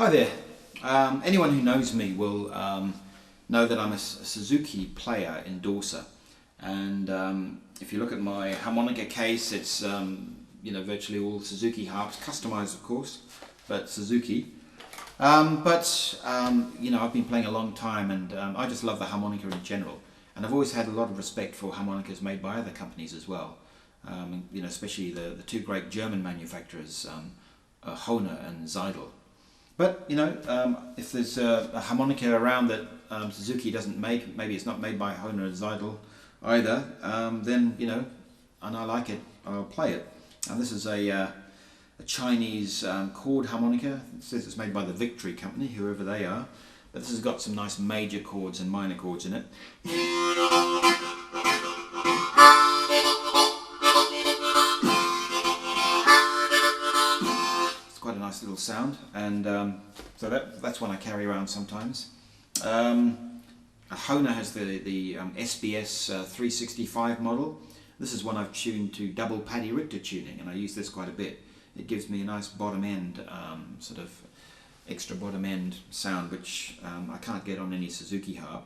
Hi there. Anyone who knows me will know that I'm a Suzuki player endorser, and if you look at my harmonica case, it's virtually all Suzuki harps, customized of course, but Suzuki. I've been playing a long time, and I just love the harmonica in general, and I've always had a lot of respect for harmonicas made by other companies as well. Especially the two great German manufacturers, Hohner and SEYDEL. But if there's a harmonica around that Suzuki doesn't make, maybe it's not made by Hohner and SEYDEL either, then and I like it, I'll play it. And this is a Chinese chord harmonica. It says it's made by the Richter company, whoever they are. But this has got some nice major chords and minor chords in it. Nice little sound, and so that's one I carry around sometimes. Hohner has the SBS 365 model. This is one I've tuned to double paddy Richter tuning, and I use this quite a bit. It gives me a nice bottom end, sort of extra bottom end sound, which I can't get on any Suzuki harp.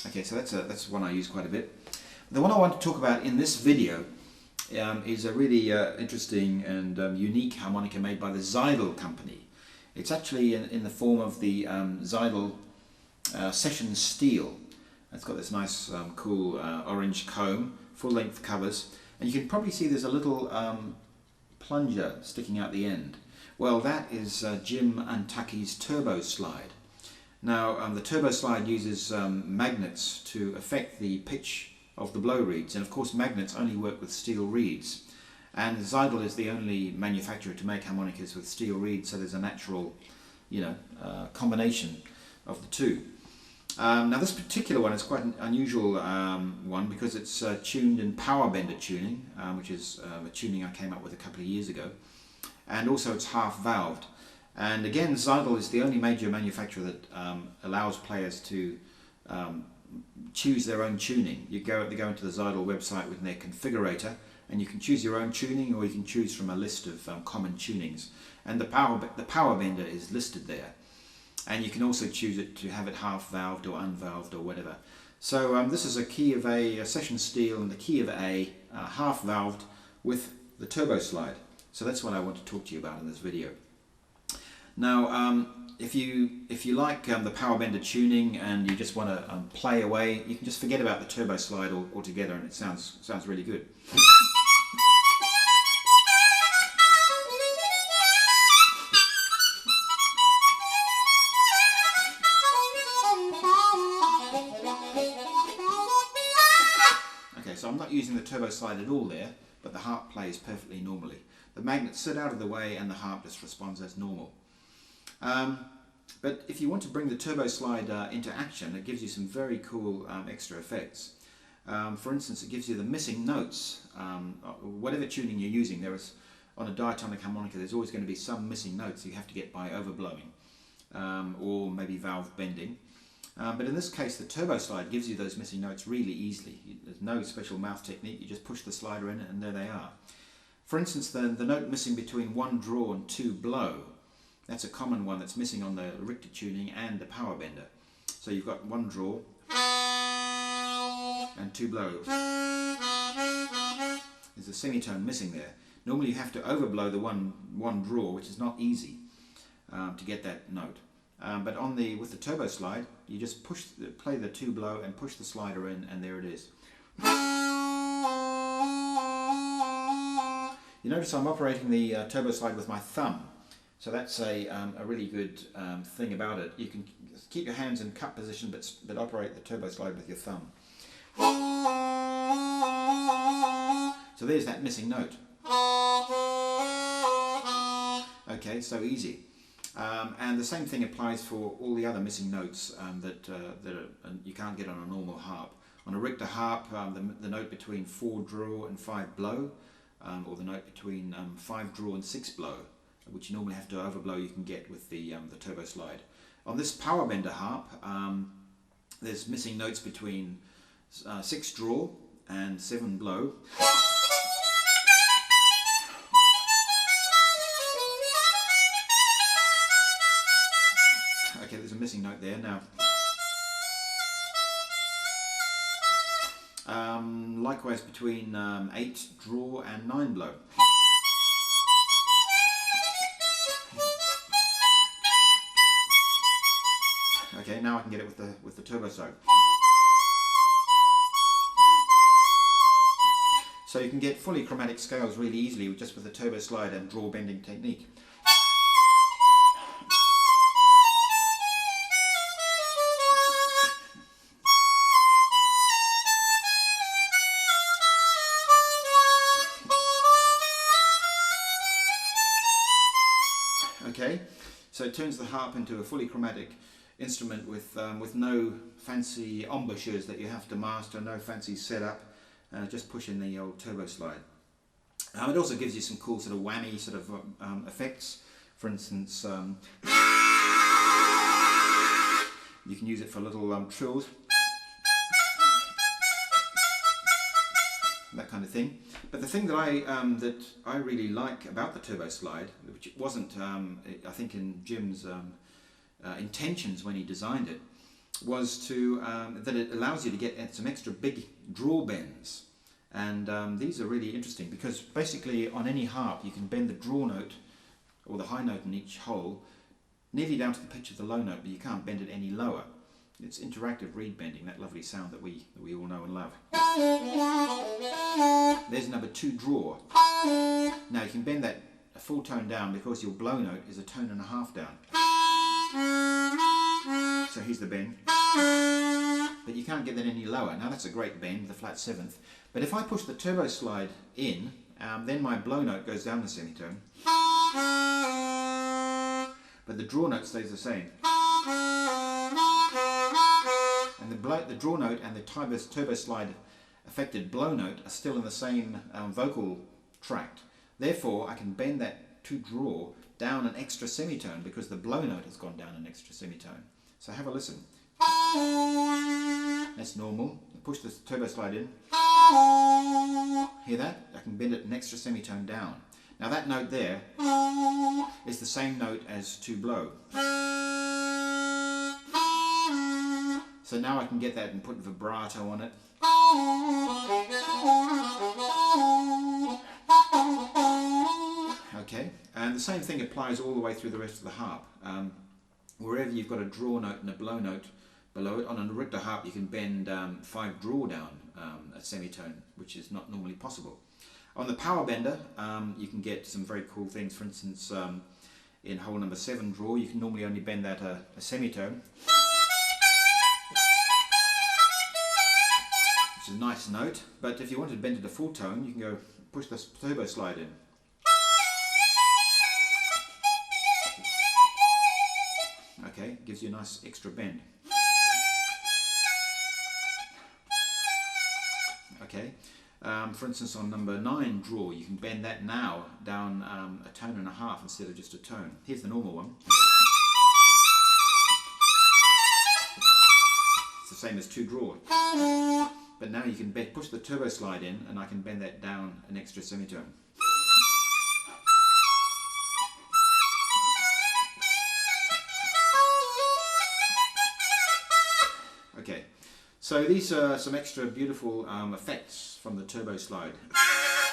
Okay, so that's one I use quite a bit. The one I want to talk about in this video is a really interesting and unique harmonica made by the SEYDEL company. It's actually in the form of the SEYDEL Session Steel. It's got this nice cool orange comb, full-length covers, and you can probably see there's a little plunger sticking out the end. Well, that is Jim Untucky's turbo slide. Now, the turbo slide uses magnets to affect the pitch of the blow reeds, and of course magnets only work with steel reeds. And SEYDEL is the only manufacturer to make harmonicas with steel reeds, so there's a natural, combination of the two. Now, this particular one is quite an unusual one because it's tuned in power bender tuning, which is a tuning I came up with a couple of years ago, and also it's half valved. And again, SEYDEL is the only major manufacturer that allows players to choose their own tuning. They go into the SEYDEL website with their configurator, and you can choose your own tuning, or you can choose from a list of common tunings. And the power bender is listed there, and you can also choose it to have it half valved or unvalved or whatever. So this is a key of A, session steel, and the key of A, half valved with the turbo slide. So that's what I want to talk to you about in this video. Now, if you like the power bender tuning and you just want to play away, you can just forget about the turbo slide altogether, and it sounds really good. Okay, so I'm not using the turbo slide at all there, but the harp plays perfectly normally. The magnets sit out of the way and the harp just responds as normal. But if you want to bring the turbo slide into action, it gives you some very cool extra effects. For instance, it gives you the missing notes. Whatever tuning you're using, on a diatonic harmonica, there's always going to be some missing notes you have to get by overblowing or maybe valve bending. But in this case, the turbo slide gives you those missing notes really easily. There's no special mouth technique, you just push the slider in and there they are. For instance, the note missing between one draw and two blow, that's a common one that's missing on the Richter tuning and the power bender. So you've got one draw and two blows. There's a semitone missing there. Normally you have to overblow the one draw, which is not easy to get that note. But with the turbo slide, you just play the two blow and push the slider in, and there it is. You notice I'm operating the turbo slide with my thumb. So that's a really good thing about it. You can keep your hands in cup position, but operate the turbo slide with your thumb. So there's that missing note. Okay, so easy. And the same thing applies for all the other missing notes that you can't get on a normal harp. On a Richter harp, the note between 4 draw and 5 blow, or the note between 5 draw and 6 blow, which you normally have to overblow, you can get with the turbo slide. On this power bender harp, there's missing notes between 6 draw and 7 blow. Okay, there's a missing note there. Now, likewise between 8 draw and 9 blow. Okay, now I can get it with the turbo slide. So you can get fully chromatic scales really easily just with the turbo slide and draw bending technique. Okay, so it turns the harp into a fully chromatic instrument with no fancy embouchures that you have to master, no fancy setup, just push in the old turbo slide. It also gives you some cool sort of whammy sort of effects. For instance, you can use it for little trills, that kind of thing. But the thing that I really like about the turbo slide, which wasn't I think in Jim's intentions when he designed it, was that it allows you to get some extra big draw bends, and these are really interesting because basically on any harp you can bend the draw note or the high note in each hole nearly down to the pitch of the low note, but you can't bend it any lower. It's interactive reed bending, that lovely sound that we all know and love. There's number 2 draw. Now you can bend that a full tone down because your blow note is a tone and a half down. So here's the bend, but you can't get that any lower. Now that's a great bend, the flat 7th. But if I push the turbo slide in, then my blow note goes down the semitone, but the draw note stays the same. And the draw note and the turbo slide affected blow note are still in the same vocal tract. Therefore, I can bend that 2 draw down an extra semitone because the blow note has gone down an extra semitone. So have a listen. That's normal. Push the turbo slide in. Hear that? I can bend it an extra semitone down. Now that note there is the same note as 2 blow. So now I can get that and put vibrato on it. Okay, and the same thing applies all the way through the rest of the harp. Wherever you've got a draw note and a blow note below it, on a Richter harp you can bend 5 draw down a semitone, which is not normally possible. On the power bender, you can get some very cool things. For instance, in hole number 7 draw, you can normally only bend that a semitone. It's a nice note, but if you wanted to bend it a full tone, you can go push the turbo slide in. Okay, gives you a nice extra bend. Okay, for instance on number 9 draw, you can bend that now down a tone and a half instead of just a tone. Here's the normal one. It's the same as 2 draw. But now you can push the turbo slide in and I can bend that down an extra semitone. Okay, so these are some extra beautiful effects from the turbo slide,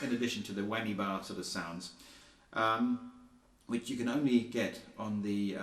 in addition to the whammy bar sort of sounds, which you can only get on the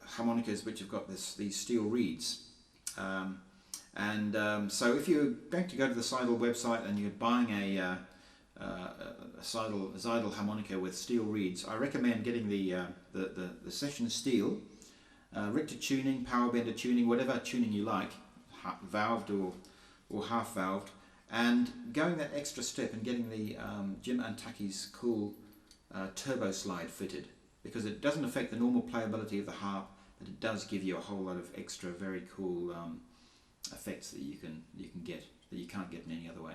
harmonicas which have got these steel reeds. So if you're going to go to the SEYDEL website and you're buying a SEYDEL harmonica with steel reeds, I recommend getting the session steel, Richter tuning, power bender tuning, whatever tuning you like, valved or half valved, and going that extra step and getting the Jim Antaki's cool turbo slide fitted, because it doesn't affect the normal playability of the harp, but it does give you a whole lot of extra very cool effects that you can get that you can't get in any other way.